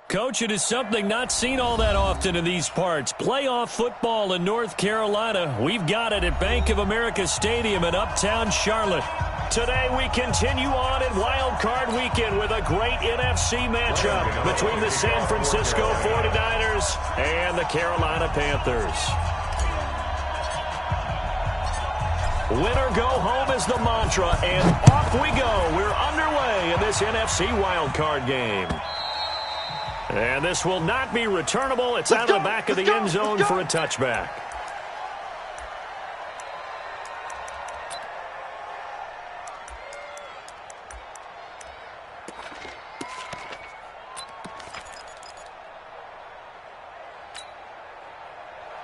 Coach, it is something not seen all that often in these parts. Playoff football in North Carolina. We've got it at Bank of America Stadium in Uptown Charlotte. Today we continue on in Wild Card Weekend with a great NFC matchup between the San Francisco 49ers and the Carolina Panthers. Winner go home is the mantra, and off we go. We're underway in this NFC Wild Card game. And this will not be returnable. It's out of the back of the end zone for a touchback.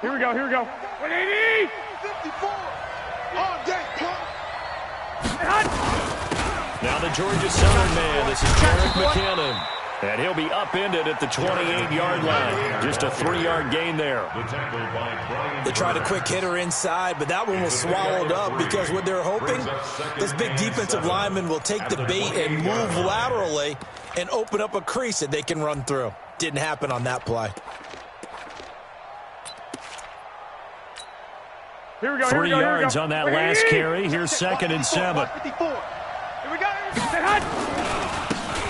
Here we go, here we go. 180! 54! All day, pump! Now the Georgia Southern man, this is Jarek McKinnon. And he'll be upended at the 28-yard line. Just a 3-yard gain there. They tried a quick hitter inside, but that one was swallowed up because what they're hoping, this big defensive lineman will take the bait and move laterally and open up a crease that they can run through. Didn't happen on that play. Here we go, 3 yards on that last carry. Here's 2nd and 7. 54. Here we go. Say hi.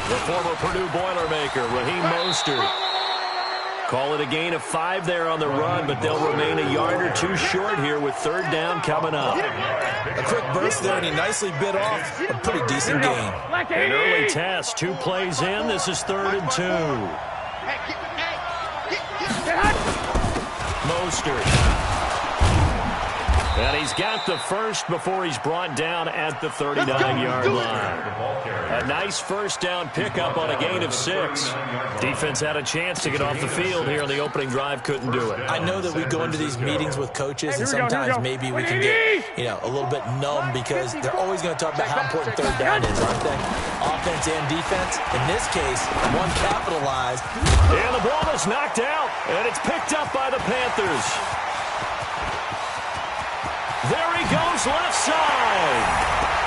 The former Purdue Boilermaker, Raheem Mostert. Call it a gain of 5 there on the run, but they'll remain a yard or 2 short here with 3rd down coming up. A quick burst there, and he nicely bit off a pretty decent gain. An early test, 2 plays in. This is 3rd and 2. Mostert. And he's got the first before he's brought down at the 39-yard line. A nice first down pickup on a gain of 6. Defense had a chance to get off the field here on the opening drive, couldn't do it. I know that we go into these meetings with coaches, and sometimes maybe we can get, a little bit numb because they're always going to talk about how important 3rd down is, aren't they? Offense and defense. In this case, one capitalized. And the ball is knocked out, and it's picked up by the Panthers. There he goes left side.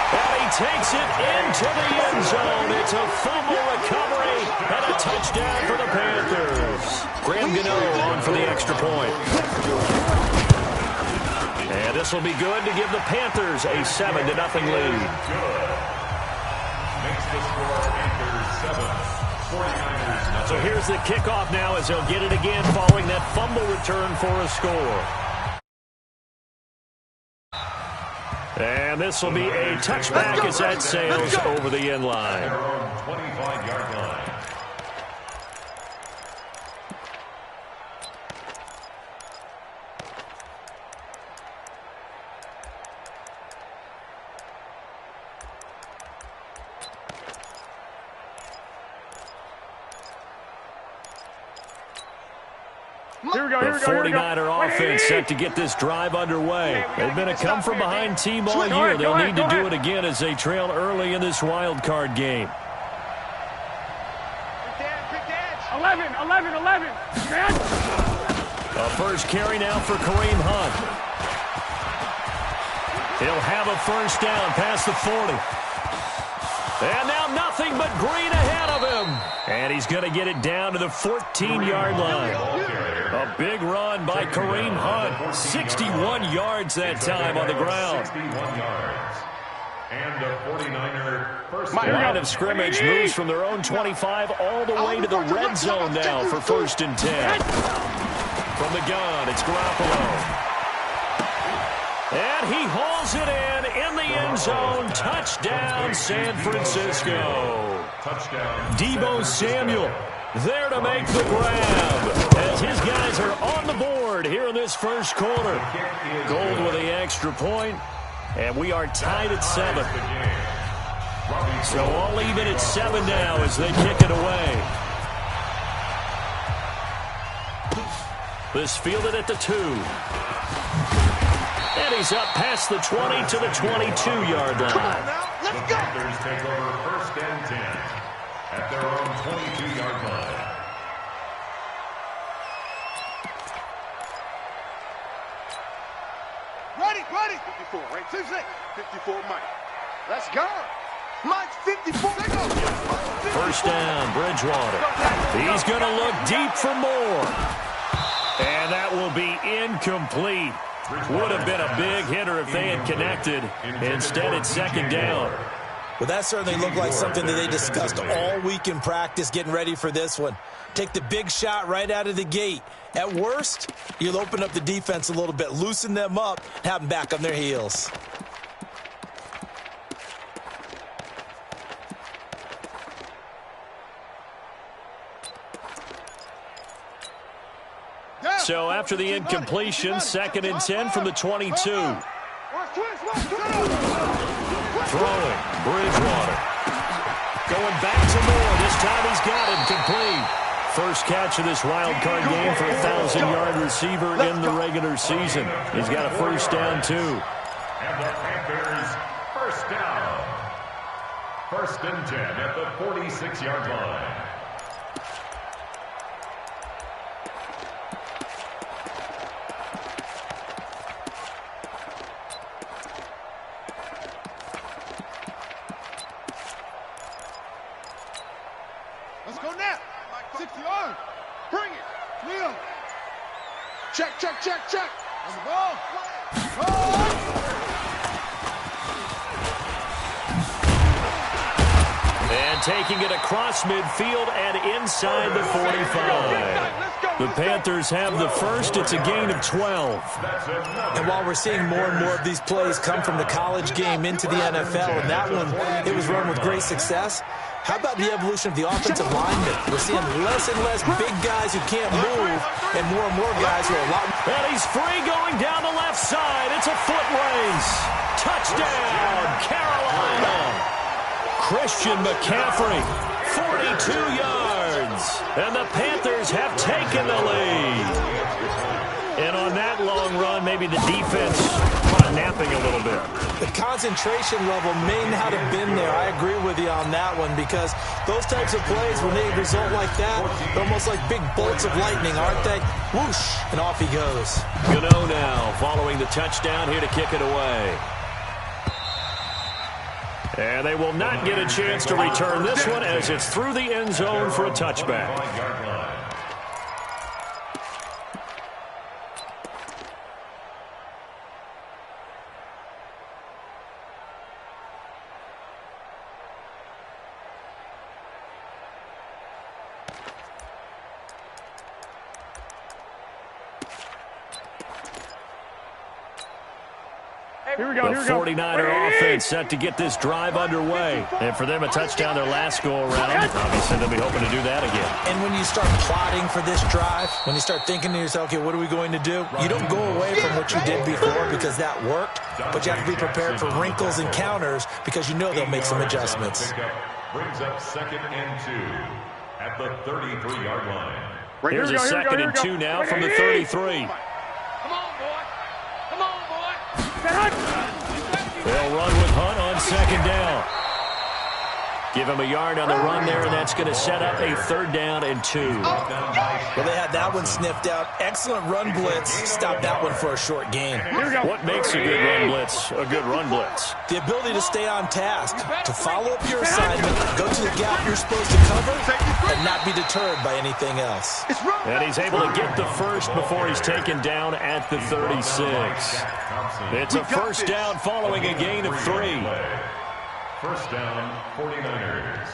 And he takes it into the end zone. It's a fumble recovery and a touchdown for the Panthers. Graham Gano on for the extra point. And this will be good to give the Panthers a 7-0 lead. Makes the score Panthers 7, 49ers 0. So here's the kickoff now as they'll get it again following that fumble return for a score. And this will be a touchback as that sails over the end line. 25-yard line. The 49er offense set to get this drive underway. They've been a come-from-behind team all year. They'll need to do it again as they trail early in this wild card game. 11. A first carry now for Kareem Hunt. He'll have a first down past the 40. And now nothing but green ahead of him. And he's going to get it down to the 14-yard line. A big run by Kareem Hunt. 61 yards that time on the ground. 61 yards. And a 49er first down. Line of scrimmage moves from their own 25 all the way to the red zone now for 1st and 10. From the gun, it's Garoppolo. And he hauls it in the end zone. Touchdown, San Francisco. Touchdown. Deebo Samuel there to make the grab as his guys are on the board here in this first quarter. Gold with the extra point, and we are tied at 7. So all even at 7 now as they kick it away. This fielded at the 2. And he's up past the 20 to the 22-yard line. The Panthers take over 1st and 10 at their own 22-yard line. Ready. 54, right? 56. 54, Mike. Let's go. First down, Bridgewater. He's going to look deep for more. And that will be incomplete. Would have been a big hitter if they had connected. Instead, it's second down. Well, that certainly looked like something that they discussed all week in practice, getting ready for this one. Take the big shot right out of the gate. At worst, you'll open up the defense a little bit, loosen them up, and have them back on their heels. So after the incompletion, 2nd and 10 from the 22. Throwing, Bridgewater. Going back to Moore. This time he's got it complete. First catch of this wild card game for a 1,000-yard receiver in the regular season. He's got a first down, too. And the Panthers, first down. 1st and 10 at the 46-yard line. Let's go now. 60 yards. Bring it. Leo. Check. On the ball. And taking it across midfield and inside the 45. The Panthers have the first. It's a gain of 12. And while we're seeing more and more of these plays come from the college game into the NFL, and that one, it was run with great success, how about the evolution of the offensive linemen? We're seeing less and less big guys who can't move and more guys who are a lot. And he's free going down the left side. It's a foot race. Touchdown, Carolina. Christian McCaffrey, 42 yards. And the Panthers have taken the lead. And on that long run, maybe the defense kind of napping a little bit. The concentration level may not have been there. I agree with you on that one, because those types of plays, when they result like that, they're almost like big bolts of lightning, aren't they? Whoosh, and off he goes. Gano now following the touchdown here to kick it away. And they will not get a chance to return this one as it's through the end zone for a touchback. Here we go. The 49er offense set to get this drive underway. And for them, a touchdown their last go-around. Obviously, they'll be hoping to do that again. And when you start plotting for this drive, when you start thinking to yourself, okay, what are we going to do? You don't go away from what you did before because that worked, but you have to be prepared for wrinkles and counters because you know they'll make some adjustments. Brings up 2nd and 2 at the 33-yard line. Here's a 2nd and 2 now from the 33. They'll run with Hunt on 2nd down. Give him a yard on the run there, and that's going to set up a 3rd down and 2. Well, they had that one sniffed out. Excellent run blitz. Stop that one for a short gain. What makes a good run blitz a good run blitz? The ability to stay on task, to follow up your assignment, go to the gap you're supposed to cover, and not be deterred by anything else. And he's able to get the first before he's taken down at the 36. It's a first down following a gain of 3. First down, 49ers.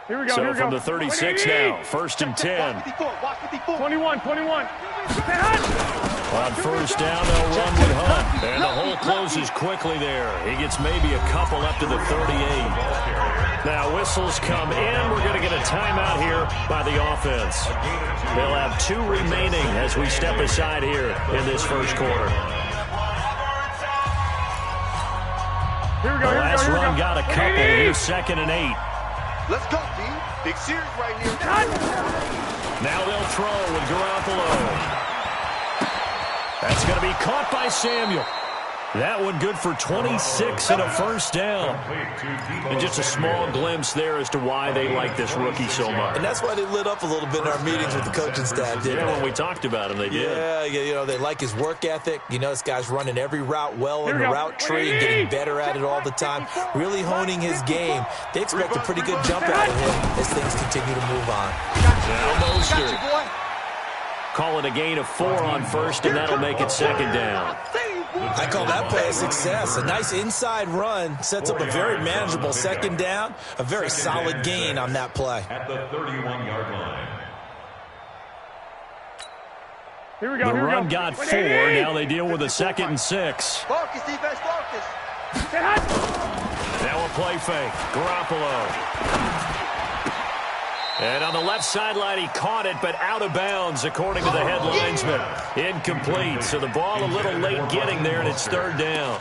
Here we go. So from the 36 now, 1st and 10. 21. On first down, they'll run with Hunt. And the hole closes quickly there. He gets maybe a couple up to the 38. Now whistles come in. We're going to get a timeout here by the offense. They'll have 2 remaining as we step aside here in this first quarter. Here we go. The last run got a couple. Here's 2nd and 8. Let's go, D. Big series right here. Now they'll throw with Garoppolo. That's going to be caught by Samuel. That one good for 26 and a first down. And just a small glimpse there as to why they like this rookie so much. And that's why they lit up a little bit in our meetings with the coaching staff, didn't they? When we talked about him, they did. Yeah, you know, they like his work ethic. You know, this guy's running every route well in the route tree and getting better at it all the time, really honing his game. They expect a pretty good jump out of him as things continue to move on. Now Mostert. Call it a gain of 4 on first, and that'll make it second down. I call that play a success. A nice inside run sets up a very manageable second down. A very solid gain on that play. At the 31-yard line. Here we go. The run got 4. Now they deal with a 2nd and 6. Focus, defense, focus. Now a play fake. Garoppolo. And on the left sideline, he caught it, but out of bounds, according to the head linesman. Incomplete. So the ball a little late getting there, and it's 3rd down.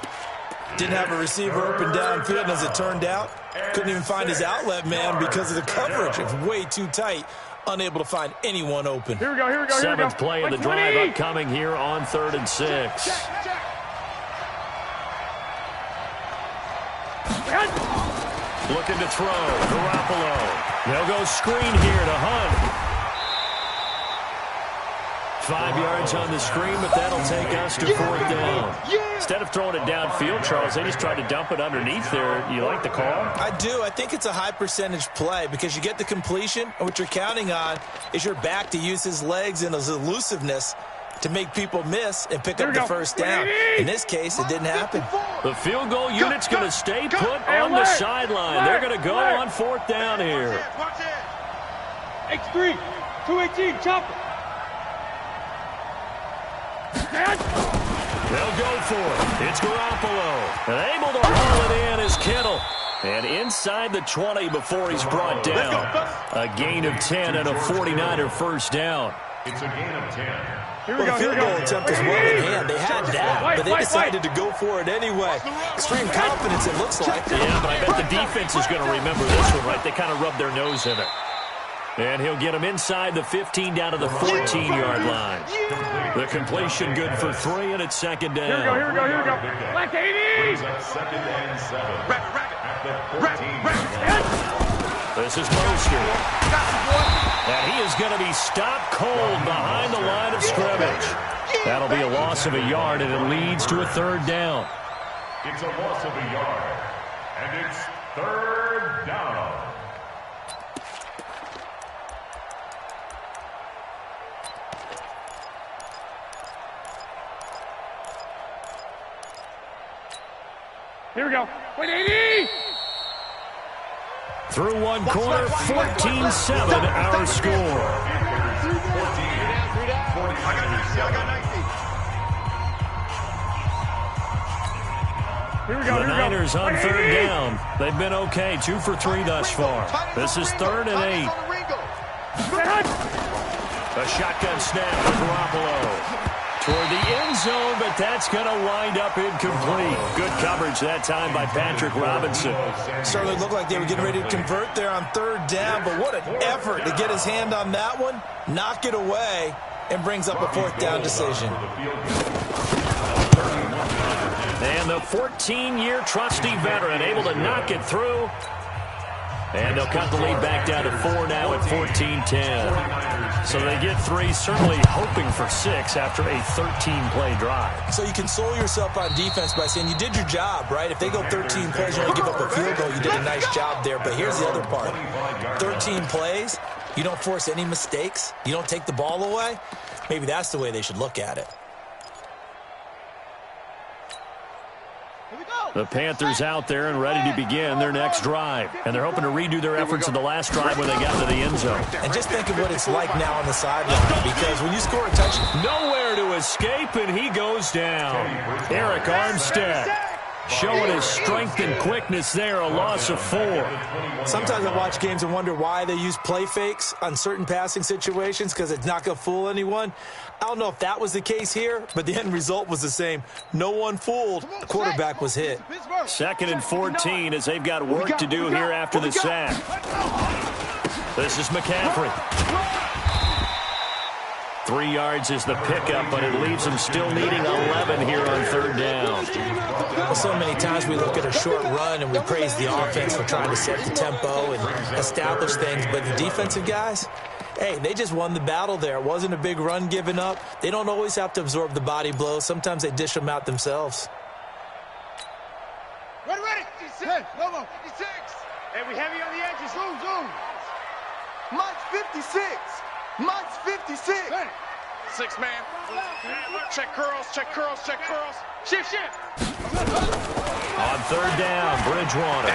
Didn't have a receiver open downfield, and as it turned out, couldn't even find his outlet man because of the coverage. It's way too tight. Unable to find anyone open. Here we go. 7th play of the drive upcoming here on 3rd and 6. Looking to throw. Garoppolo. They'll go screen here to Hunt. 5 yards on the screen, but that'll take us to 4th down. Instead of throwing it downfield, Charles, they just tried to dump it underneath there. You like the call? I do. I think it's a high percentage play because you get the completion, and what you're counting on is your back to use his legs and his elusiveness to make people miss and pick up the first down. In this case, it didn't happen. The field goal unit's going to stay put on the sideline. They're going to go on 4th down here. X3, 218, chopper. They'll go for it. It's Garoppolo. And able to haul it in is Kittle. And inside the 20 before he's brought down. A gain of 10 and a 49er first down. It's a gain of 10. Well, the field goal attempt is well in hand. They had that, but they decided to go for it anyway. Extreme confidence, it looks like. Yeah, but I bet the defense is going to remember this one, right? They kind of rubbed their nose in it. And he'll get him inside the 15 down to the 14-yard line. The completion good for 3, and it's 2nd down. Here we go. Black 80! 2nd and 7. At the 14. This is Mostert. And he is going to be stopped cold behind the line of scrimmage. That'll be a loss of a yard, and it leads to a 3rd down. It's a loss of a yard, and it's 3rd down. Here we go. 180! Through one quarter, 14-7 our score. The Niners on 3rd down. They've been okay, 2 for 3 thus far. This is 3rd and 8. A shotgun snap for Garoppolo. Toward the end zone, but that's going to wind up incomplete. Good coverage that time by Patrick Robinson. Certainly looked like they were getting ready to convert there on 3rd down, but what an effort to get his hand on that one, knock it away, and brings up a 4th down decision. And the 14-year trusty veteran able to knock it through. And they'll cut the lead back down to 4 now at 14-10. So they get 3, certainly hoping for 6 after a 13-play drive. So you console yourself on defense by saying you did your job, right? If they go 13 plays, you only give up a field goal, you did a nice job there. But here's the other part. 13 plays, you don't force any mistakes, you don't take the ball away. Maybe that's the way they should look at it. The Panthers out there and ready to begin their next drive. And they're hoping to redo their efforts in the last drive when they got to the end zone. And just think of what it's like now on the sideline, because when you score a touchdown, nowhere to escape, and he goes down. Eric Armstead showing his strength and quickness there, a loss of 4. Sometimes I watch games and wonder why they use play fakes on certain passing situations, because it's not going to fool anyone. I don't know if that was the case here, but the end result was the same. No one fooled. The quarterback was hit. 2nd and 14 as they've got work to do here after the sack. This is McCaffrey. 3 yards is the pickup, but it leaves them still needing 11 here on 3rd down. Well, so many times we look at a short run and we praise the offense for trying to set the tempo and establish things, but the defensive guys, hey, they just won the battle there. It wasn't a big run given up. They don't always have to absorb the body blows. Sometimes they dish them out themselves. Ready, ready. 56. Lobo. 56. Hey, we heavy on the edges. Zoom. Mike's 56. Mike's 56. Hey. 6 man. Check curls. Shift. On third down, Bridgewater.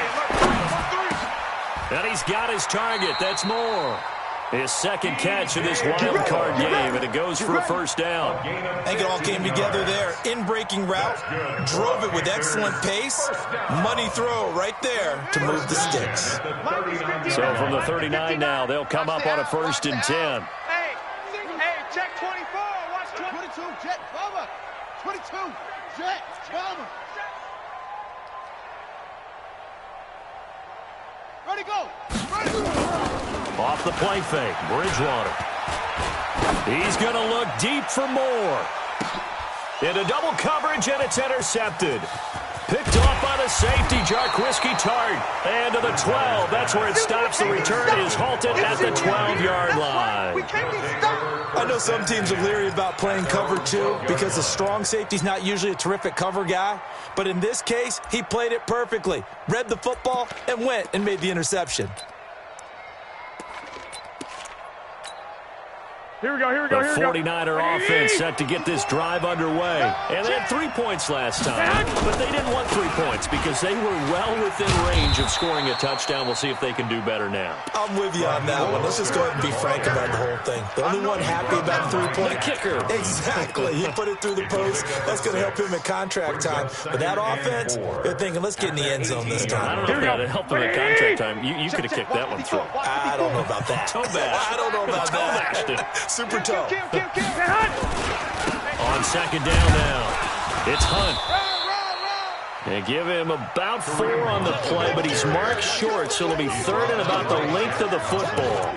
And he's got his target. That's Moore. His second catch of this wild card game, and it goes for a first down. I think it all came together there. In-breaking route, drove it with excellent pace. Money throw right there to move the sticks. So from the 39 now, they'll come up on a 1st and 10. Hey, check 24. Watch 22. Jet. Bomber. 22. Jet. Bomber. Ready, go. Off the play fake, Bridgewater. He's going to look deep for Moore. Into double coverage, and it's intercepted. Picked off by the safety, Jarquiski Tart. And to the 12. That's where it stops. The return is halted at the 12-yard line. We can't be stopped. I know some teams are leery about playing cover 2 because the strong safety's not usually a terrific cover guy. But in this case, he played it perfectly. Read the football and went and made the interception. Here we go. The 49er offense set to get this drive underway. And they had 3 points last time, but they didn't want 3 points because they were well within range of scoring a touchdown. We'll see if they can do better now. I'm with you on that one. Let's just go ahead and be frank about the whole thing. The only one happy about the 3-point kicker. Exactly. He put it through the post. That's going to help him at contract time. But that offense, they're thinking, let's get in the end zone this time. I don't know if that helped him at contract time. You could have kicked that one through. I don't know about that. Toe bash. I don't know about that. Super toe. On second down now, it's Hunt. They give him about 4 on the play, but he's marked short, so it'll be 3rd and about the length of the football.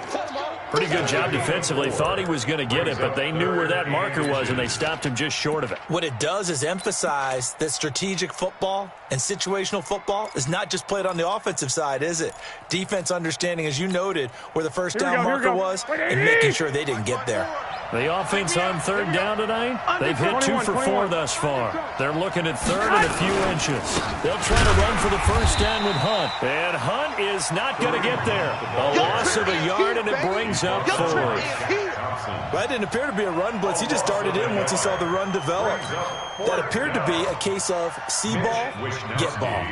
Pretty good job defensively. Thought he was going to get it, but they knew where that marker was, and they stopped him just short of it. What it does is emphasize that strategic football and situational football is not just played on the offensive side, is it? Defense understanding, as you noted, where the first down marker was and making sure they didn't get there. The offense on 3rd down tonight, they've hit 2 for 4 thus far. They're looking at 3rd and a few inches. They'll try to run for the first down with Hunt. And Hunt is not going to get there. A loss of a yard, and it brings up 4th. That didn't appear to be a run blitz. He just darted in once he saw the run develop. That appeared to be a case of see ball, get ball.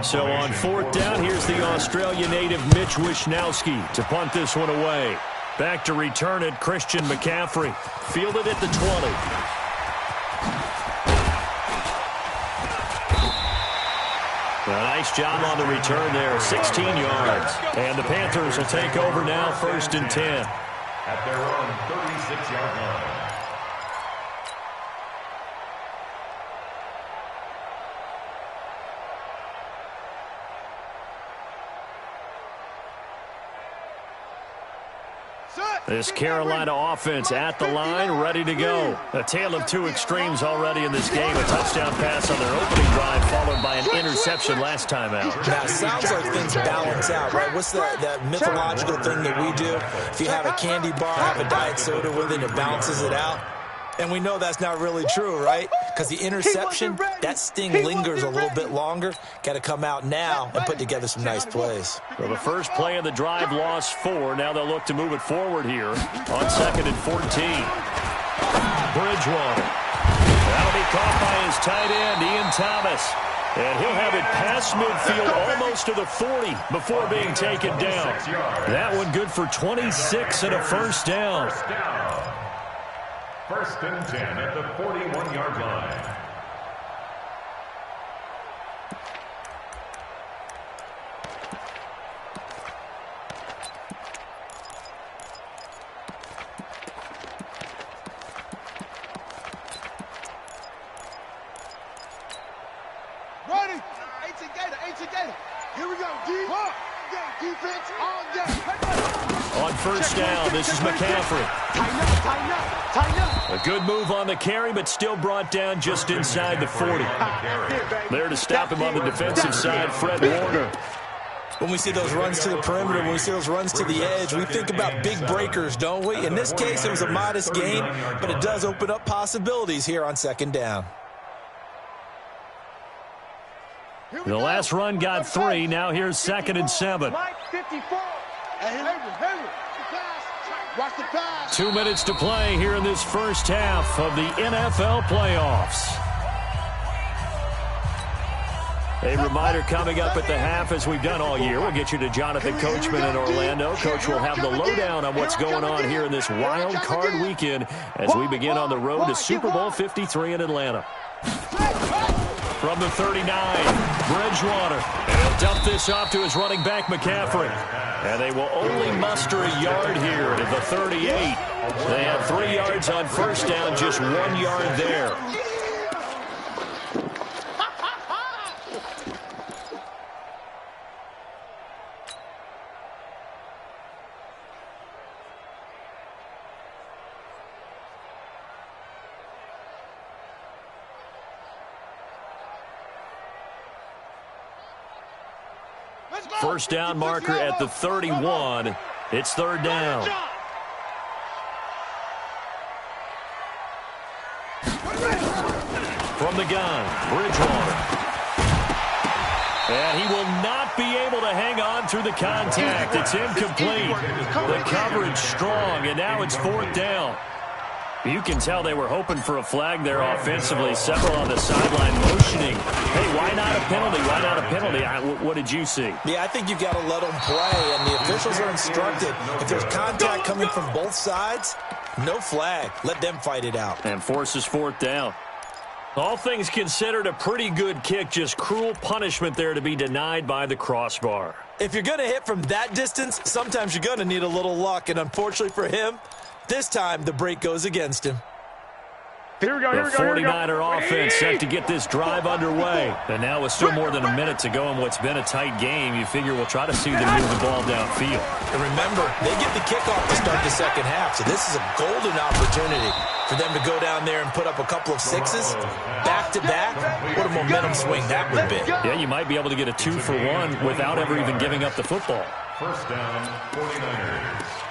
So on 4th down, here's the Australia native Mitch Wishnowski to punt this one away. Back to return it, Christian McCaffrey. Fielded at the 20. A nice job on the return there, 16 yards. And the Panthers will take over now, 1st and 10. At their own 36-yard line. This Carolina offense at the line, ready to go. A tale of 2 extremes already in this game. A touchdown pass on their opening drive, followed by an interception last time out. Now, it sounds like things balance out, right? What's that mythological thing that we do? If you have a candy bar, have a diet soda with it, it balances it out. And we know that's not really true, right? Because the interception, that sting lingers a little bit longer. Got to come out now and put together some nice plays. Well, the first play of the drive lost 4. Now they'll look to move it forward here on 2nd and 14. Bridgewater. That'll be caught by his tight end, Ian Thomas. And he'll have it past midfield almost to the 40 before being taken down. That one good for 26 and a first down. 1st and 10 at the 41-yard line. Ready. 18 Gator. Here we go. D. day, defense, all day. On first down, this is McCaffrey. Tighten up. A good move on the carry, but still brought down just inside the 40. There to stop him on the defensive side, Fred Warner. When we see those runs to the perimeter, when we see those runs to the edge, we think about big breakers, don't we? In this case, it was a modest gain, but it does open up possibilities here on second down. The last run got 3. Now here's 2nd and 7. Mike, 54. Henry. Watch the pass. 2 minutes to play here in this first half of the NFL playoffs. A reminder coming up at the half, as we've done all year. We'll get you to Jonathan Coachman in Orlando. Coach will have the lowdown on what's going on here in this wild card weekend as we begin on the road to Super Bowl 53 in Atlanta. From the 39, Bridgewater. And he'll dump this off to his running back, McCaffrey. And they will only muster a yard here at the 38. They had 3 yards on first down, just 1 yard there. First down marker at the 31. It's 3rd down. From the gun, Bridgewater. And he will not be able to hang on through the contact. It's incomplete. The coverage strong, and now it's 4th down. You can tell they were hoping for a flag there offensively. Several on the sideline motioning. Hey, why not a penalty? Why not a penalty? What did you see? Yeah, I think you've got to let them play, and the officials are instructed. If there's contact coming from both sides, no flag. Let them fight it out. And forces 4th down. All things considered, a pretty good kick. Just cruel punishment there to be denied by the crossbar. If you're going to hit from that distance, sometimes you're going to need a little luck, and unfortunately for him, this time, the break goes against him. Here we go. The 49er offense set to get this drive underway. And now with still more than a minute to go in what's been a tight game, you figure we'll try to see them move the ball downfield. And remember, they get the kickoff to start the second half, so this is a golden opportunity for them to go down there and put up a couple of sixes back-to-back. What a momentum swing that would be. Yeah, you might be able to get a 2-for-1 without ever even giving up the football. First down, 49ers.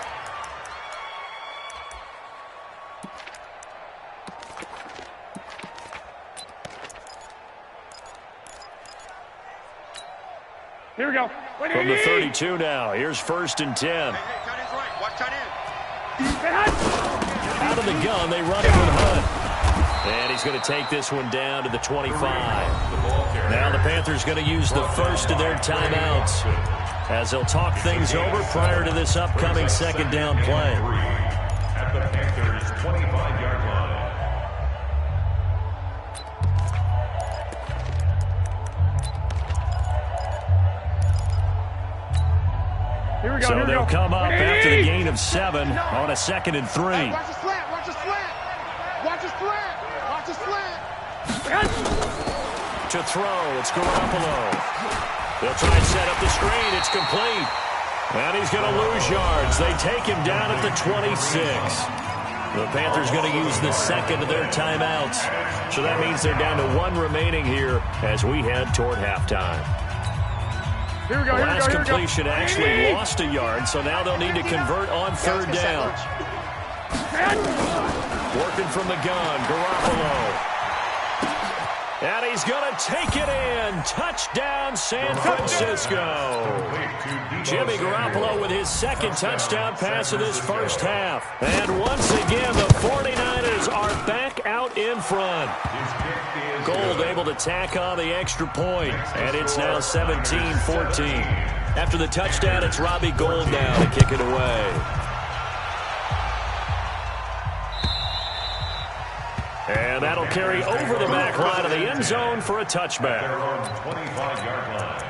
Here we go. From the 32 now, here's 1st and 10. Out of the gun, they run it with Hunt. And he's going to take this one down to the 25. Now the Panthers going to use the first of their timeouts as they'll talk things over prior to this upcoming 2nd down play. At the Panthers' 25-yard line. Here we go. So they'll come up after the gain of 7 on a 2nd and 3. Hey, watch the slant. Watch the slant. Watch the slant. Watch the slant. To throw, it's Garoppolo. They'll try and set up the screen. It's complete. And he's going to lose yards. They take him down at the 26. The Panthers going to use the 2nd of their timeouts. So that means they're down to 1 remaining here as we head toward halftime. Here we go. The last completion actually lost a yard, so now they'll need to convert on 3rd down. Working from the gun, Garoppolo. And he's going to take it in. Touchdown, San Francisco. Jimmy Garoppolo with his 2nd touchdown pass of this first half. And once again, the 49ers are back out in front. Gold able to tack on the extra point, and it's now 17-14. After the touchdown, it's Robbie Gould now to kick it away. And that'll carry over the back line of the end zone for a touchback. 25-yard line.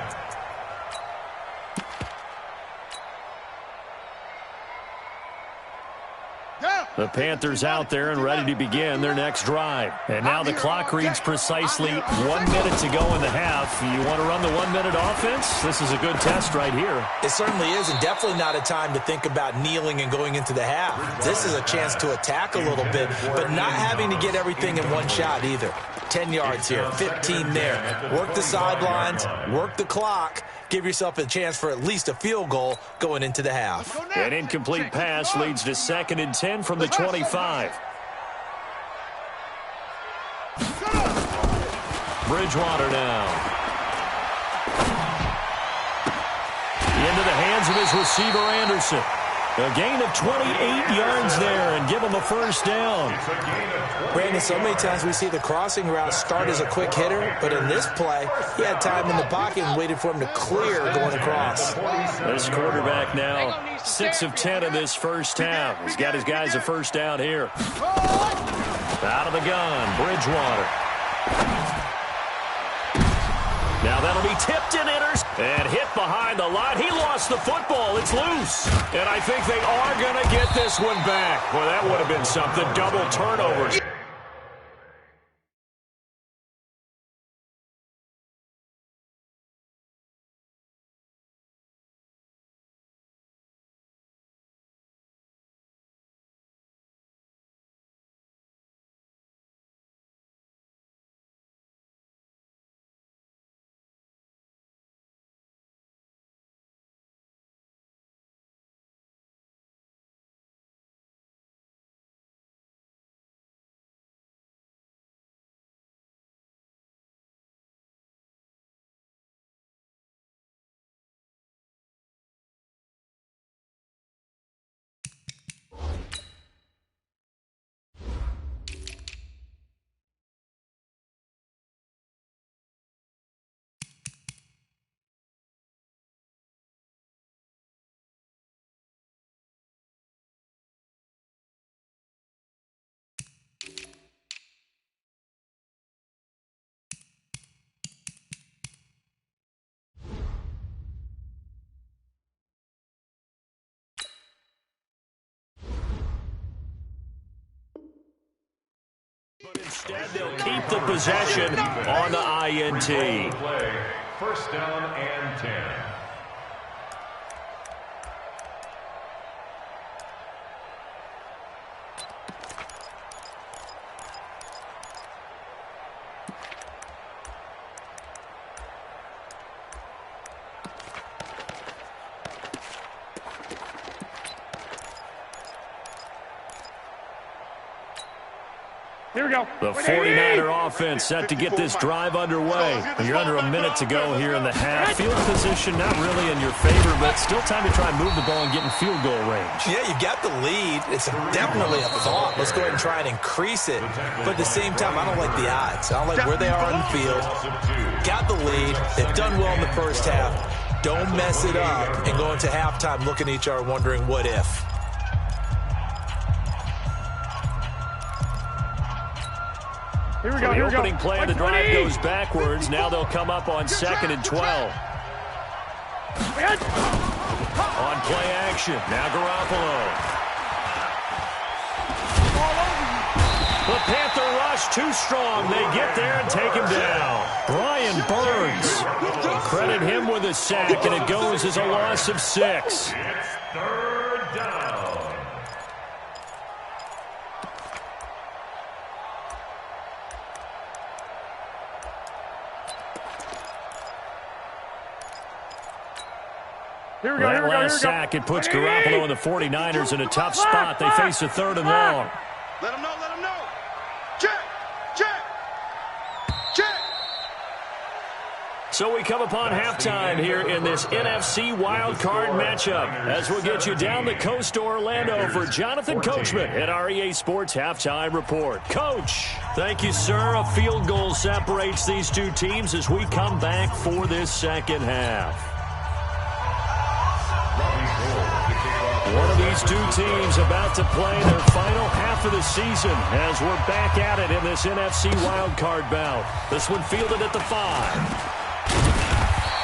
Yeah. The Panthers out there and ready to begin their next drive. And now the clock reads precisely 1 minute to go in the half. You want to run the 1 minute offense? This is a good test right here. It certainly is, and definitely not a time to think about kneeling and going into the half. This is a chance to attack a little bit, but not having to get everything in one shot either. 10 yards here, 15 there. Work the sidelines, work the clock. Give yourself a chance for at least a field goal going into the half. An incomplete pass leads to 2nd and 10 from the 25. Bridgewater now. Into the hands of his receiver, Anderson. A gain of 28 yards there and give him a first down. Brandon, so many times we see the crossing route start as a quick hitter, but in this play, he had time in the pocket and waited for him to clear going across. This quarterback now 6 of 10 in this first half. He's got his guys a first down here. Out of the gun, Bridgewater. Now that'll be tipped and enters and hit behind the line. He lost the football. It's loose. And I think they are going to get this one back. Boy, that would have been something. Double turnovers. But instead, they'll keep the possession on the INT. First down and 10. Here we go. The 49er offense set to get this drive underway. You're under a minute to go here in the half. Field position not really in your favor, but still time to try and move the ball and get in field goal range. Yeah, you've got the lead. It's definitely a thought. Let's go ahead and try and increase it. But at the same time, I don't like the odds. I don't like where they are on the field. Got the lead. They've done well in the first half. Don't mess it up and go into halftime looking at each other wondering what if. Here we So go. the Here we go. opening play of the drive goes backwards. Now they'll come up on 2nd and 12. On play action. Now Garoppolo. The Panther rush too strong. They get there and take him down. Brian Burns. Credit him with a sack, and it goes as a loss of 6. It's third down. Here we go. That Here we go. last Here we go. sack, it puts Garoppolo and the 49ers in a tough spot. They face a 3rd and long. Let him know, let him know. Check, check, check. So we come upon halftime here in this NFC wildcard matchup as we'll get you down the coast to Orlando for Jonathan Coachman at our EA Sports Halftime Report. Coach, thank you, sir. A field goal separates these two teams as we come back for this second half. One of these two teams about to play their final half of the season as we're back at it in this NFC wildcard bout. This one fielded at the 5.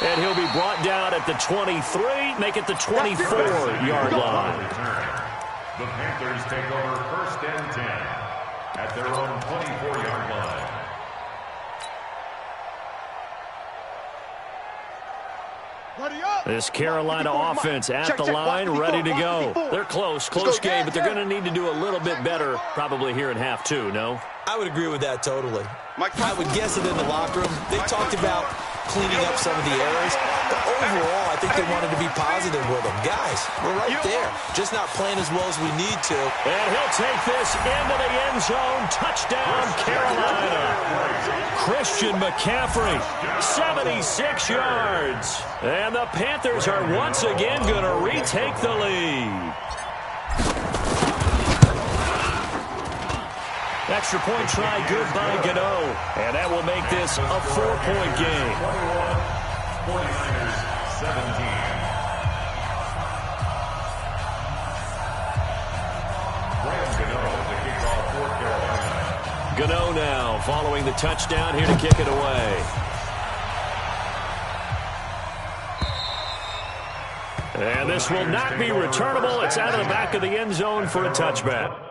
And he'll be brought down at the 23, make it the 24-yard line. The Panthers take over 1st and 10 at their own 24-yard line. This Carolina offense at the line, ready to go. They're close game, but they're going to need to do a little bit better probably here in half two, no? I would agree with that totally. I would guess that in the locker room, they talked about cleaning up some of the errors, but overall, I think they wanted to be positive with them. Guys, we're right there, just not playing as well as we need to. And he'll take this into the end zone. Touchdown, Carolina. Christian McCaffrey, 76 yards. And the Panthers are once again going to retake the lead. Extra point try good by Gano. And that will make this a 4-point game. 49ers 17. Graham Gano to kick off for Carolina. Gano now following the touchdown here to kick it away. And this will not be returnable. It's out of the back of the end zone for a touchback.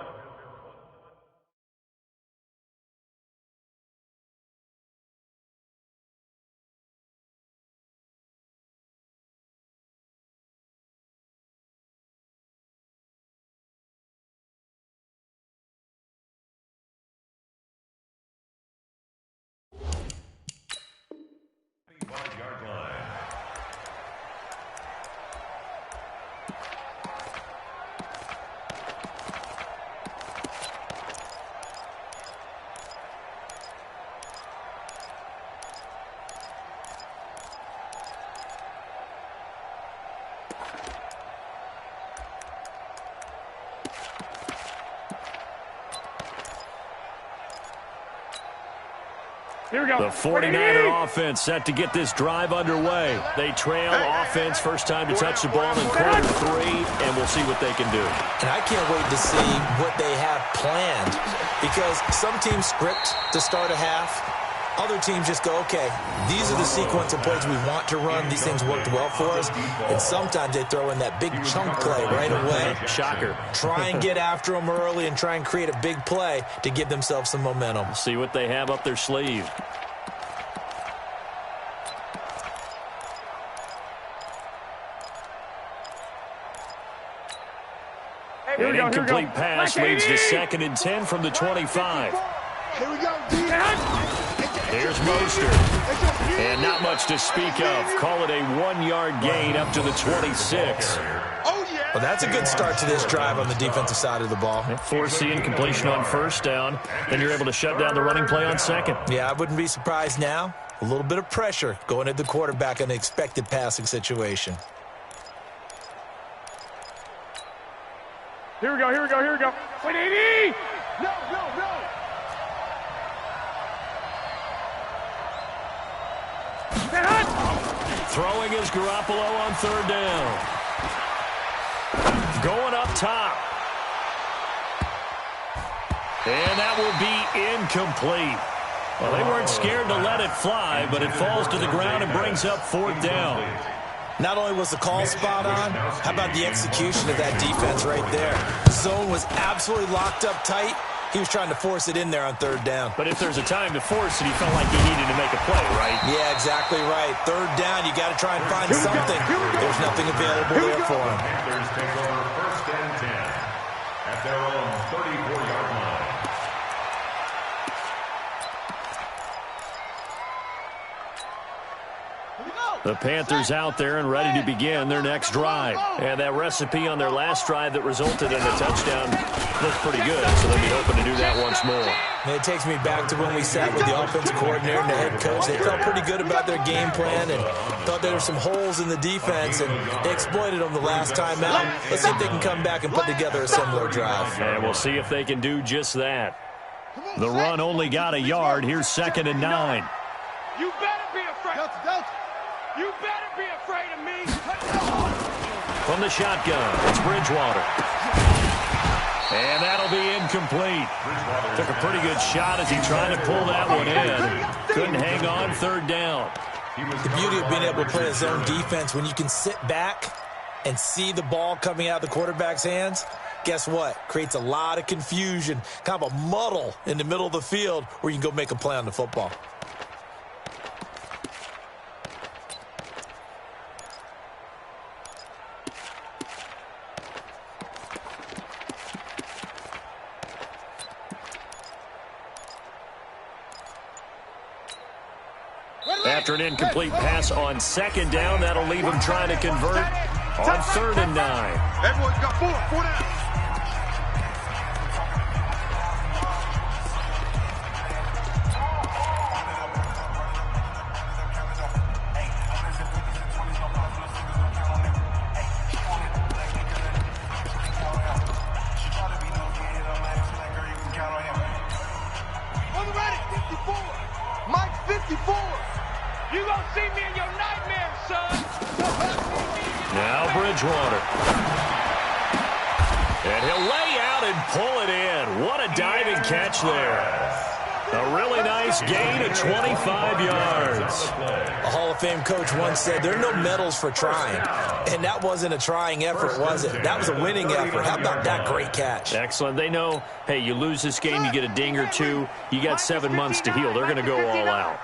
Here we go. The 49er offense set to get this drive underway. They trail offense, first time to touch the ball in quarter 3, and we'll see what they can do. And I can't wait to see what they have planned, because some teams script to start a half. Other teams just go, okay, these are the sequence of plays we want to run. These things worked well for us. And sometimes they throw in that big chunk play right away. Shocker. Try and get after them early and try and create a big play to give themselves some momentum. See what they have up their sleeve. An incomplete pass leads to 2nd and 10 from the 25. Here we go, D. Here's Mostert. And not much to speak of. Call it a 1-yard gain up to the 26. Oh, yeah. Well, that's a good start to this drive on the defensive side of the ball. Force the incompletion on first down. Then you're able to shut down the running play on second. Yeah, I wouldn't be surprised now. A little bit of pressure going at the quarterback in an expected passing situation. Here we go, here we go, here we go. Wait, 80! No. Throwing is Garoppolo on 3rd down. Going up top. And that will be incomplete. Well, they weren't scared to let it fly, but it falls to the ground and brings up 4th down. Not only was the call spot on, how about the execution of that defense right there? Zone was absolutely locked up tight. He was trying to force it in there on 3rd down. But if there's a time to force it, he felt like he needed to make a play, right? Yeah, exactly right. 3rd down, you got to try and find something. There's nothing available there for him. Panthers take over 1st and 10 at their own 34-yard line. The Panthers out there and ready to begin their next drive. And that recipe on their last drive that resulted in a touchdown looked pretty good, so they'll be hoping to do that once more. And it takes me back to when we sat with the offensive coordinator and the head coach. They felt pretty good about their game plan and thought there were some holes in the defense, and they exploited them the last time out. Let's see if they can come back and put together a similar drive. And we'll see if they can do just that. The run only got a yard. Here's 2nd and 9. You better be afraid. Delta. You better be afraid of me. From the shotgun, it's Bridgewater. And that'll be incomplete. Took a pretty good shot as he tried to pull that one in. Couldn't hang on 3rd down. The beauty of being able to play a zone defense when you can sit back and see the ball coming out of the quarterback's hands, guess what? Creates a lot of confusion, kind of a muddle in the middle of the field where you can go make a play on the football. After an incomplete pass on second down, that'll leave him trying to convert on 3rd and 9. Everyone's got four down. On the ready, 54. Mike 54. You gonna see me in your nightmares, son. Now Bridgewater. And he'll lay out and pull it in. What a diving catch there. A really nice gain of 25 yards. A Hall of Fame coach once said, there are no medals for trying. And that wasn't a trying effort, was it? That was a winning effort. How about that great catch? Excellent. They know, hey, you lose this game, you get a ding or two. You got 7 months to heal. They're going to go all out.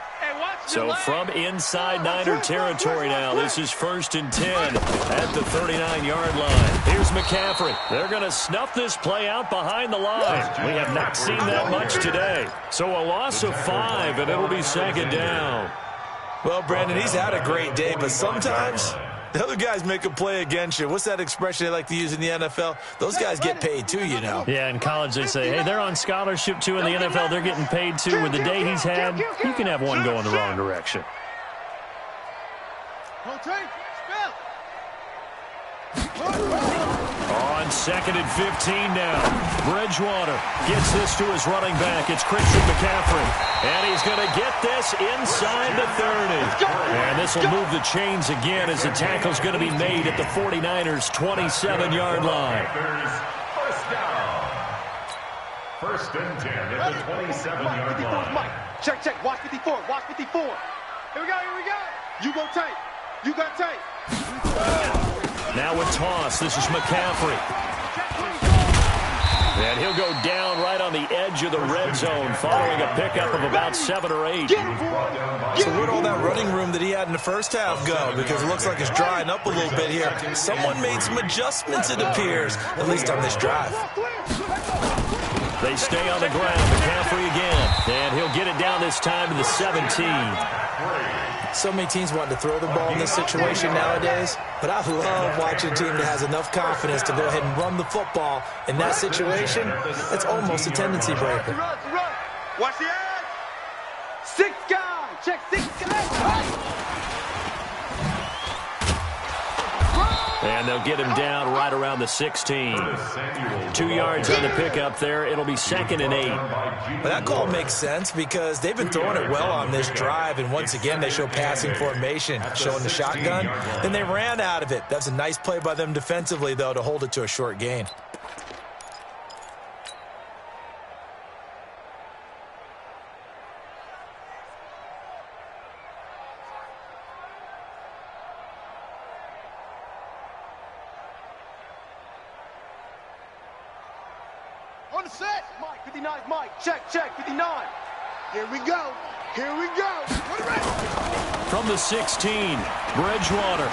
So from inside Niner territory now, this is 1st and 10 at the 39-yard line. Here's McCaffrey. They're going to snuff this play out behind the line. We have not seen that much today. So a loss of 5, and it'll be 2nd down. Well, Brandon, he's had a great day, but sometimes the other guys make a play against you. What's that expression they like to use in the NFL? Those guys get paid too, you know. Yeah, in college they say, hey, they're on scholarship too. In the NFL, they're getting paid too. With the day he's had, you can have one go in the wrong direction. On 2nd and 15 now. Bridgewater gets this to his running back. It's Christian McCaffrey. And he's going to get this inside the 30. And this will move the chains again as the tackle's going to be made at the 49ers' 27-yard line. First down. 1st and 10 at the 27-yard line. Check. Watch 54. Watch 54. Here we go. You go tight. You got tight. Now with toss, this is McCaffrey. And he'll go down right on the edge of the red zone following a pickup of about 7 or 8. So where'd all that running room that he had in the first half go? Because it looks like it's drying up a little bit here. Someone made some adjustments, it appears, at least on this drive. They stay on the ground. McCaffrey again. And he'll get it down this time to the 17. So many teams want to throw the ball in this situation nowadays, but I love watching a team that has enough confidence to go ahead and run the football. In that situation, it's almost a tendency breaker. Watch the edge. 6 guys. Check 6 guys. And they'll get him down right around the 16. 2 yards on the pickup there. It'll be 2nd and 8. But that call makes sense because they've been throwing it well on this drive, and once again they show passing formation, showing the shotgun. Then they ran out of it. That's a nice play by them defensively, though, to hold it to a short gain. On the set. Mike, 59, Mike. Check, 59. Here we go. From the 16, Bridgewater.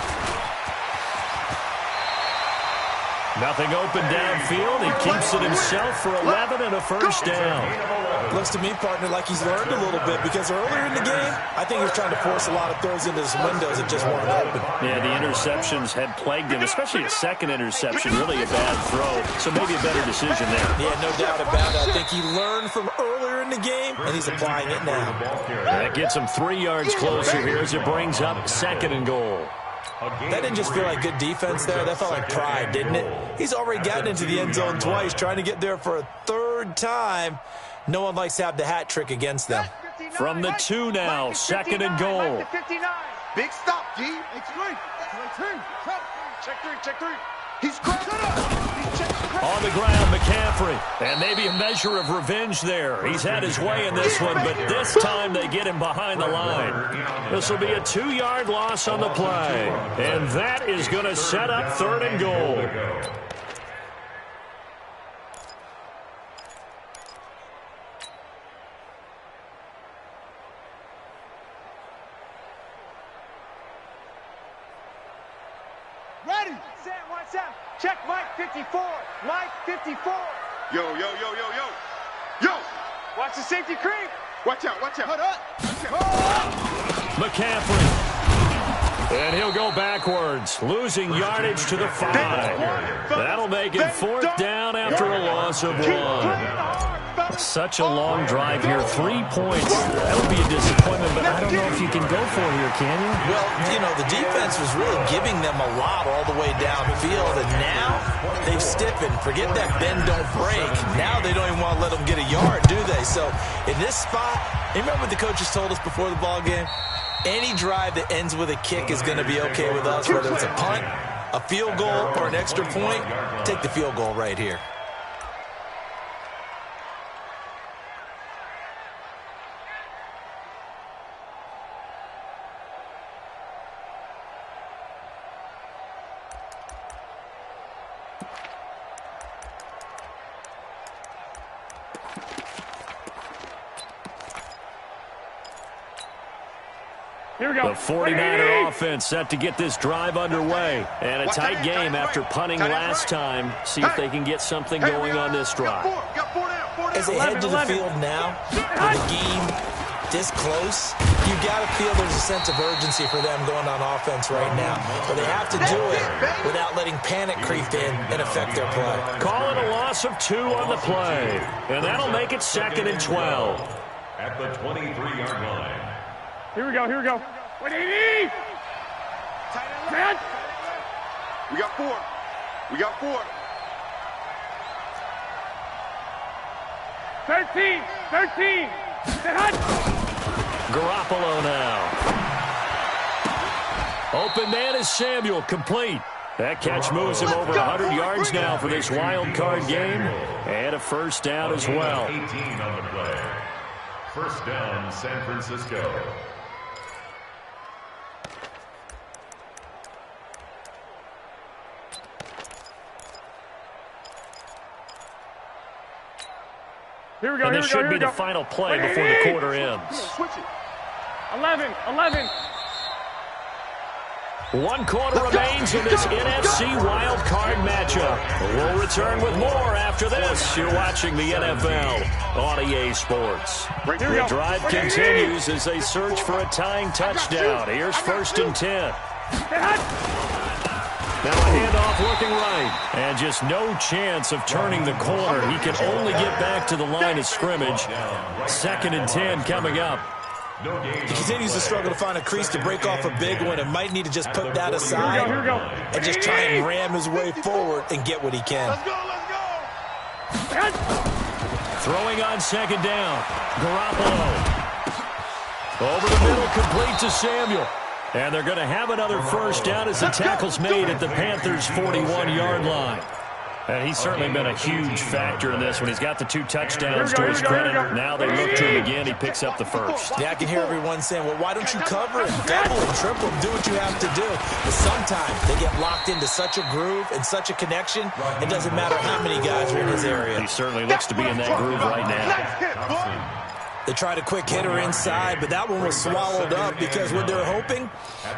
Nothing open downfield. He keeps it himself for 11 and a 1st down. Looks to me, partner, like he's learned a little bit because earlier in the game, I think he was trying to force a lot of throws into his windows that just weren't open. Yeah, the interceptions had plagued him, especially a second interception, really a bad throw. So maybe a better decision there. Yeah, no doubt about it. I think he learned from earlier in the game, and he's applying it now. That gets him 3 yards closer here as it brings up 2nd and goal. That didn't just feel like good defense there. That felt like pride, didn't it? He's already gotten into the end zone twice, trying to get there for a 3rd time. No one likes to have the hat trick against them. From the 2 now, 2nd and goal. Big stop, D. Check 3. He's cracked up. On the ground, McCaffrey. And maybe a measure of revenge there. He's had his way in this one, but this time they get him behind the line. This will be a 2-yard loss on the play. And that is going to set up 3rd and goal. ready. Sam, watch out. Check Mike 54. Mike 54. Yo, yo, yo, yo, yo. Yo. Watch the safety creep. Watch out, watch out. Hold up. McCaffrey. And he'll go backwards, losing yardage to the 5. That'll make it 4th down after a loss of 1. Such a long drive here. 3 points. That'll be a disappointment, but I don't know if you can go for here, can you? Well, you know, the defense was really giving them a lot all the way downfield, and now they've stiffened. Forget that bend, don't break. Now they don't even want to let them get a yard, do they? So in this spot, remember what the coaches told us before the ball game? Any drive that ends with a kick is going to be okay with us, whether it's a punt, a field goal, or an extra point. Take the field goal right here. Here we go. The 49er offense set to get this drive underway. And a tight game after punting last time. See if they can get something going on this drive. As they head to the field now, with the game this close, you got to feel there's a sense of urgency for them going on offense right now. But they have to do it without letting panic creep in and affect their play. Call it a loss of 2 on the play. And that'll make it 2nd and 12. At the 23-yard line. Here we go, here we go. What do you need? Man. We got 4. We got 4. 13, 13. Garoppolo now. Open man is Samuel, complete. That catch moves him over 100 yards now for this wild card game. And a 1st down as well. 18 on the play. 1st down, San Francisco. Here we go, and this should be the final play before the quarter ends. 11, 11. 1 quarter remains in this NFC wild card matchup. We'll return with more after this. You're watching the NFL on EA Sports. The drive continues as they search for a tying touchdown. Here's 1st and 10. Now a handoff looking right. And just no chance of turning the corner. He can only get back to the line of scrimmage. 2nd and 10 coming up. He continues to struggle to find a crease to break off a big one and might need to just put that aside and just try and ram his way forward and get what he can. Let's go, let's go. Throwing on 2nd down. Garoppolo. Over the middle, complete to Samuel. And they're going to have another 1st down as the tackle's made at the Panthers' 41-yard line. And he's certainly been a huge factor in this when he's got the 2 touchdowns to his credit. Now they look to him again. He picks up the 1st. Yeah, I can hear everyone saying, well, why don't you cover and double and triple and do what you have to do? But sometimes they get locked into such a groove and such a connection, it doesn't matter how many guys are in his area. He certainly looks to be in that groove right now. They tried a quick hitter inside, but that one was swallowed up because what they're hoping,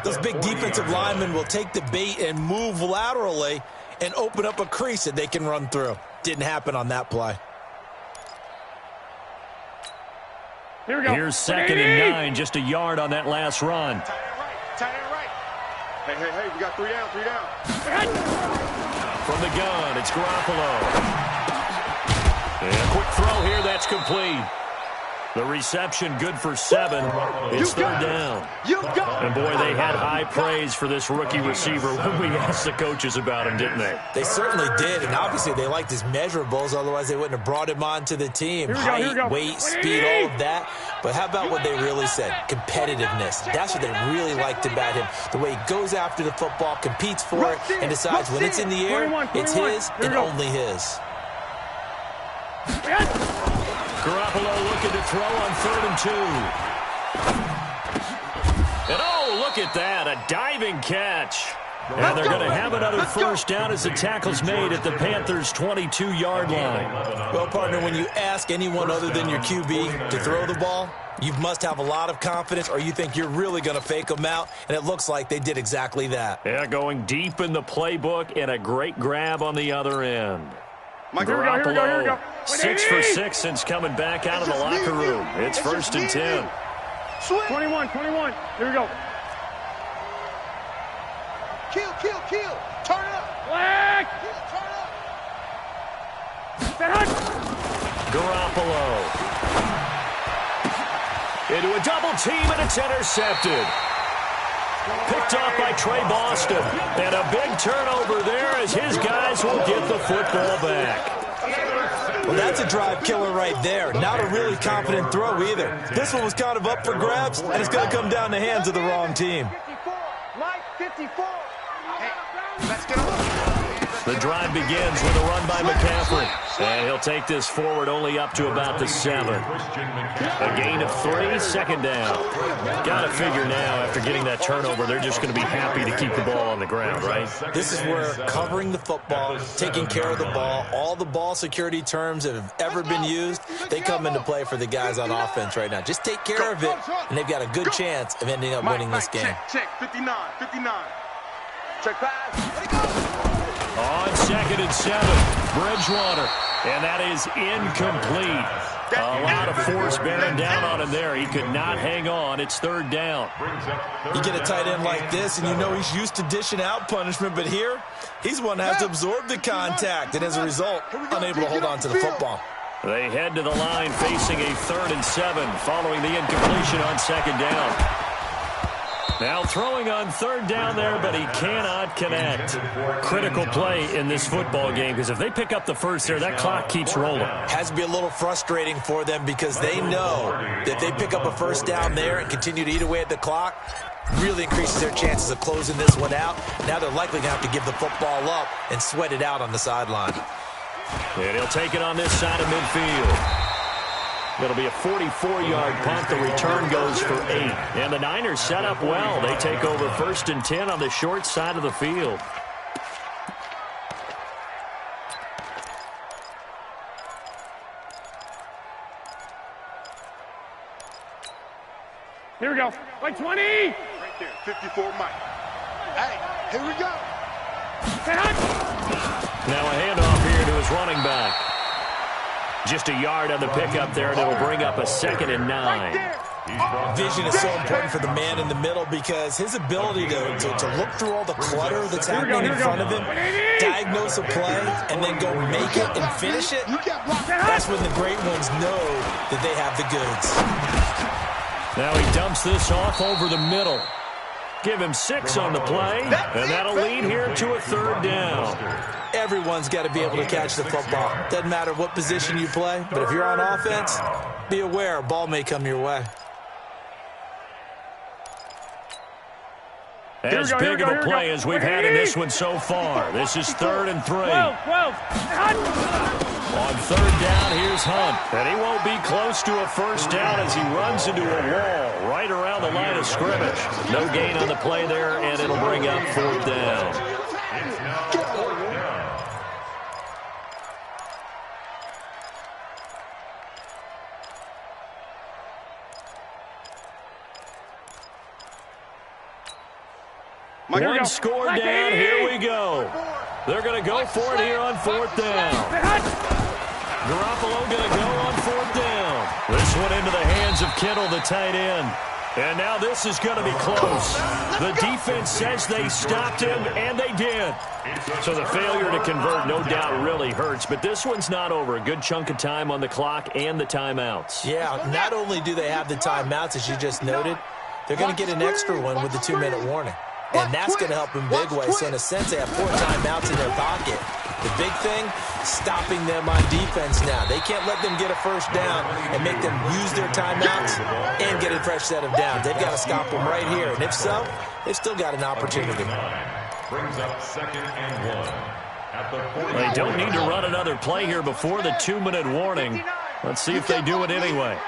those big defensive linemen will take the bait and move laterally and open up a crease that they can run through. Didn't happen on that play. Here we go. Here's 2nd and 9, just a yard on that last run. Tight end right. Hey, hey, hey, we got 3 down, 3 down. From the gun, it's Garoppolo. And a quick throw here, that's complete. The reception good for 7. It's 3rd down. And boy, they had high praise for this rookie receiver when we asked the coaches about him, didn't they? They certainly did, and obviously they liked his measurables, otherwise they wouldn't have brought him onto the team. Height, weight, speed, all of that. But how about what they really said? Competitiveness. That's what they really liked about him. The way he goes after the football, competes for it, and decides when it's in the air, it's his and only his. Garoppolo looking to throw on 3rd and 2. And oh, look at that, a diving catch. And they're going to have another first down as the tackle's made at the Panthers' 22-yard line. Well, partner, when you ask anyone other than your QB to throw the ball, you must have a lot of confidence, or you think you're really going to fake them out, and it looks like they did exactly that. Yeah, going deep in the playbook and a great grab on the other end. Here we go. 6 for 6 since coming back out of the locker room. It's first and 10. 21. Here we go. Kill. Turn it up. Black. Turn it up. Garoppolo. Into a double team, and it's intercepted. Picked off by Trey Boston. And a big turnover there as his guys will get the football back. Well, that's a drive killer right there. Not a really confident throw either. This one was kind of up for grabs, and it's going to come down the hands of the wrong team. 54. Mike, 54. Hey, let's get on. The drive begins with a run by McCaffrey. And he'll take this forward only up to about the 7. A gain of 3, second down. Got to figure now, after getting that turnover, they're just going to be happy to keep the ball on the ground, right? This is where covering the football, taking care of the ball, all the ball security terms that have ever been used, they come into play for the guys on offense right now. Just take care of it, and they've got a good chance of ending up winning this game. Check, 59. Check pass. On 2nd and 7, Bridgewater. And that is incomplete. A lot of force bearing down on him there. He could not hang on. It's 3rd down. You get a tight end like this, and you know he's used to dishing out punishment, but here, he's one to have to absorb the contact, and as a result, unable to hold on to the football. They head to the line facing a 3rd and 7 following the incompletion on 2nd down. Now throwing on 3rd down there, but he cannot connect. Critical play in this football game, because if they pick up the first there, that clock keeps rolling. Has to be a little frustrating for them because they know that they pick up a first down there and continue to eat away at the clock, really increases their chances of closing this one out. Now they're likely going to have to give the football up and sweat it out on the sideline. And he'll take it on this side of midfield. It'll be a 44-yard punt. The return goes for 8. And the Niners set up well. They take over 1st and 10 on the short side of the field. Here we go. Like 20. Right there, 54 Mike. Hey, here we go. Now a handoff here to his running back. Just a yard on the pickup there, and it'll bring up a 2nd and 9. Vision is so important for the man in the middle because his ability to look through all the clutter that's happening in front of him, diagnose a play, and then go make it and finish it, that's when the great ones know that they have the goods. Now he dumps this off over the middle. Give him 6 on the play, and that'll lead here to a 3rd down. Everyone's got to be able to catch the football. Doesn't matter what position you play, but if you're on offense, be aware a ball may come your way. As big of a play as we've had in this one so far. This is 3rd and 3. 12. On 3rd down, here's Hunt. And he won't be close to a first down as he runs into a wall right around the line of scrimmage. No gain on the play there, and it'll bring up 4th down. One score down, here we go. They're going to go for it here on 4th down. Garoppolo going to go on 4th down. This one into the hands of Kittle, the tight end. And now this is going to be close. The defense says they stopped him, and they did. So the failure to convert no doubt really hurts, but this one's not over. A good chunk of time on the clock and the timeouts. Yeah, not only do they have the timeouts, as you just noted, they're going to get an extra one with the 2-minute warning. And that's going to help in big ways. So in a sense, they have 4 timeouts in their pocket. The big thing, stopping them on defense now. They can't let them get a first down and make them use their timeouts and get a fresh set of downs. They've got to stop them right here. And if so, they've still got an opportunity. Brings up 2nd and 1. They don't need to run another play here before the 2-minute warning. Let's see if they do it anyway.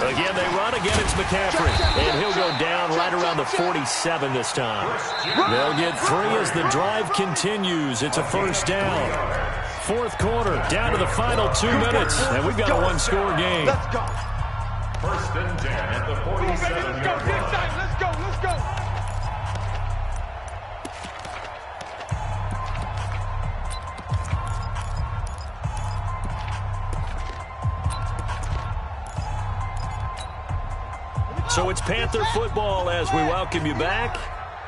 Again, they run. Again, it's McCaffrey. And he'll go down right around the 47 this time. They'll get 3 as the drive continues. It's a first down. Fourth quarter, down to the final 2 minutes. And we've got a one-score game. Let's go. First and 10 at the 47-yard line. Let's go. Let's go. So it's Panther football as we welcome you back.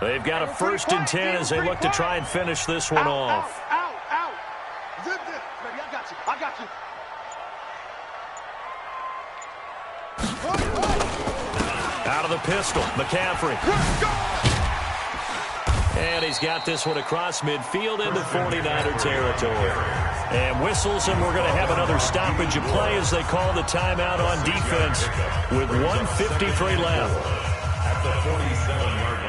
They've got a first and 10 as they look to try and finish this one off. Out. Zip this. Baby, I got you. Out of the pistol, McCaffrey. And he's got this one across midfield into 49er territory. And whistles, and we're going to have another stoppage of play as they call the timeout on defense with 1:53 left. At the 47-yard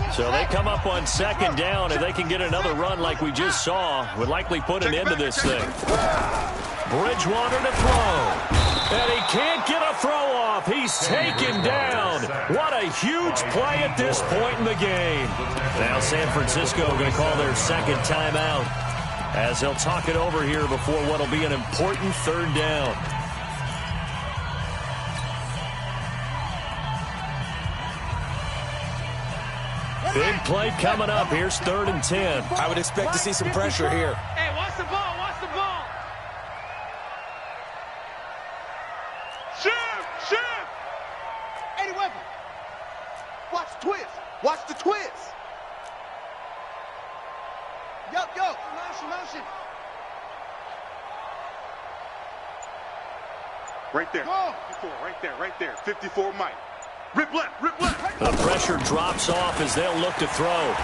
line. So they come up on second down, and they can get another run like we just saw. Would likely put an end to this thing. Bridgewater to throw. And he can't get a throw off. He's taken down. What a huge play at this point in the game. Now San Francisco going to call their second timeout as they'll talk it over here before what will be an important third down. Big play coming up. Here's 3rd and 10. I would expect to see some pressure here. Hey, watch the ball. Shift. Eddie Weapon. Watch the twist. Yo. Motion. Right there. 54, right there. 54 Mike. Rip left. The pressure drops off as they'll look to throw.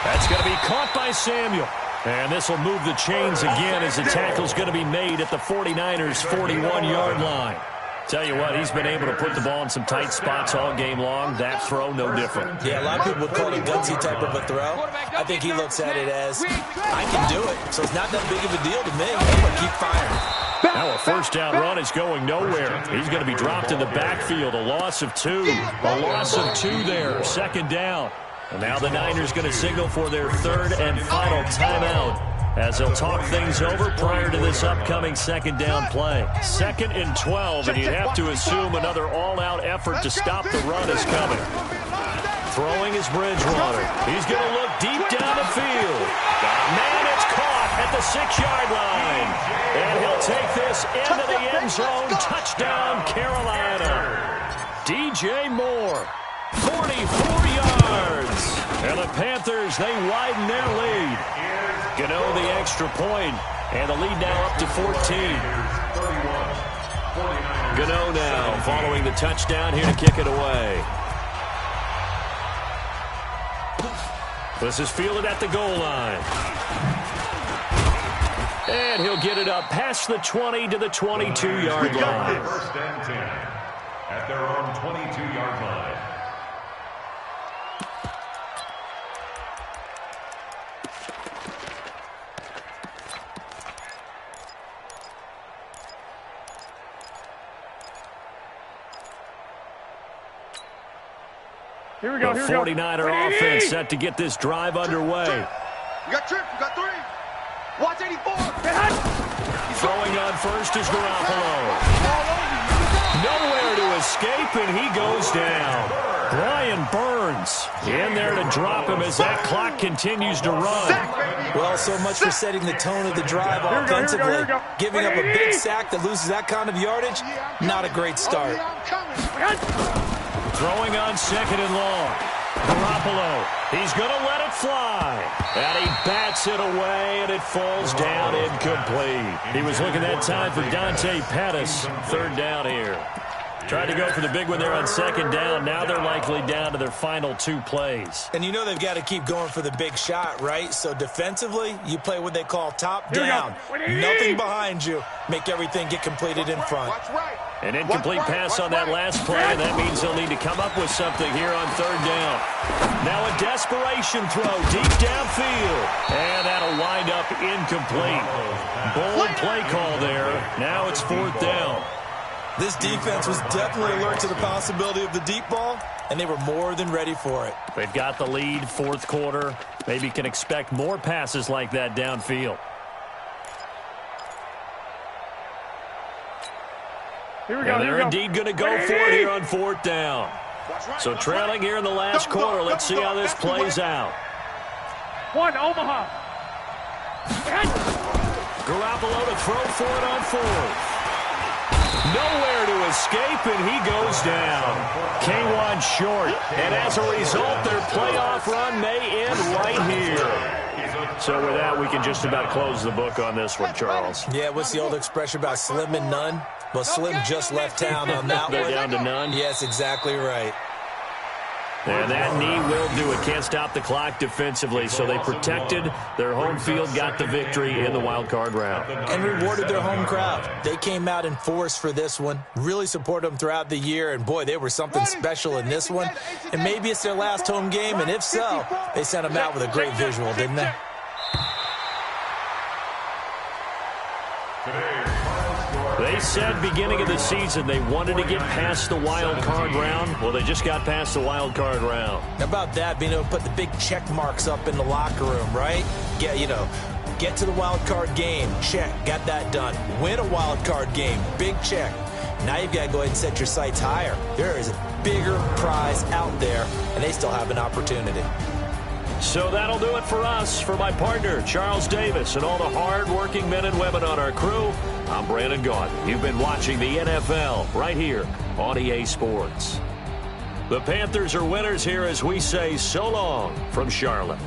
That's going to be caught by Samuel. And this will move the chains again as the tackle's going to be made at the 49ers' 41-yard line. Tell you what, he's been able to put the ball in some tight spots all game long. That throw, no different. Yeah, a lot of people would call it a gutsy type of a throw. I think he looks at it as, I can do it. So it's not that big of a deal to me. I'm going to keep firing. Now a first down run is going nowhere. He's going to be dropped in the backfield. A loss of 2. A loss of 2 there. Second down. And now the Niners going to signal for their third and final timeout as they'll talk things over prior to this upcoming second down play. 2nd and 12, and you'd have to assume another all-out effort to stop the run is coming. Throwing is Bridgewater. He's going to look deep down the field. Man, it's caught at the 6-yard line. And he'll take this into the end zone. Touchdown, Carolina. DJ Moore, 44 yards. And the Panthers, they widen their lead. Gano the extra point, and the lead now up to 14. Gano now following the touchdown here to kick it away. This is fielded at the goal line. And he'll get it up past the 20 to the 22-yard line. First and 10 at their own 22-yard line. Here we go. The 49er offense set to get this drive underway. You got Trip. You got 3. Watch 84. Throwing on first is Garoppolo. Nowhere to escape, and he goes down. Brian Burns in there to drop him as that clock continues to run. Well, so much for setting the tone of the drive offensively. Giving up a big sack that loses that kind of yardage, not a great start. Throwing on 2nd and long. Garoppolo, he's going to let it fly. And he bats it away, and it falls down incomplete. He was looking that time for Dante Pettis. 3rd down here. Tried to go for the big one there on 2nd down. Now they're likely down to their final 2 plays. And you know they've got to keep going for the big shot, right? So defensively, you play what they call top down. Nothing behind you. Make everything get completed in front. Watch right. An incomplete pass on that last play, and that means they'll need to come up with something here on third down. Now a desperation throw deep downfield, and that'll wind up incomplete. Bold play call there. Now it's fourth down. This defense was definitely alert to the possibility of the deep ball, and they were more than ready for it. They've got the lead, fourth quarter. Maybe can expect more passes like that downfield. Here we go. And they're indeed going to go for it here on fourth down. So trailing here in the last quarter. Let's see how this plays out. One, Omaha. Garoppolo to throw for it on fourth. Nowhere to escape, and he goes down. K1 short. And as a result, their playoff run may end right here. So with that, we can just about close the book on this one, Charles. Yeah, what's the old expression about slim and none? Well, Slim just left town on that one. They're down to none? Yes, exactly right. And that knee will do it. Can't stop the clock defensively. So they protected their home field, got the victory in the wild card round. And rewarded their home crowd. They came out in force for this one. Really supported them throughout the year. And, boy, they were something special in this one. And maybe it's their last home game. And if so, they sent them out with a great visual, didn't they? They said beginning of the season they wanted to get past the wild card round. Well, they just got past the wild card round. How about that, being able to put the big check marks up in the locker room, right? Get to the wild card game. Check. Got that done. Win a wild card game. Big check. Now you've got to go ahead and set your sights higher. There is a bigger prize out there, and they still have an opportunity. So that'll do it for us. For my partner, Charles Davis, and all the hard-working men and women on our crew, I'm Brandon Gaudin. You've been watching the NFL right here on EA Sports. The Panthers are winners here as we say so long from Charlotte.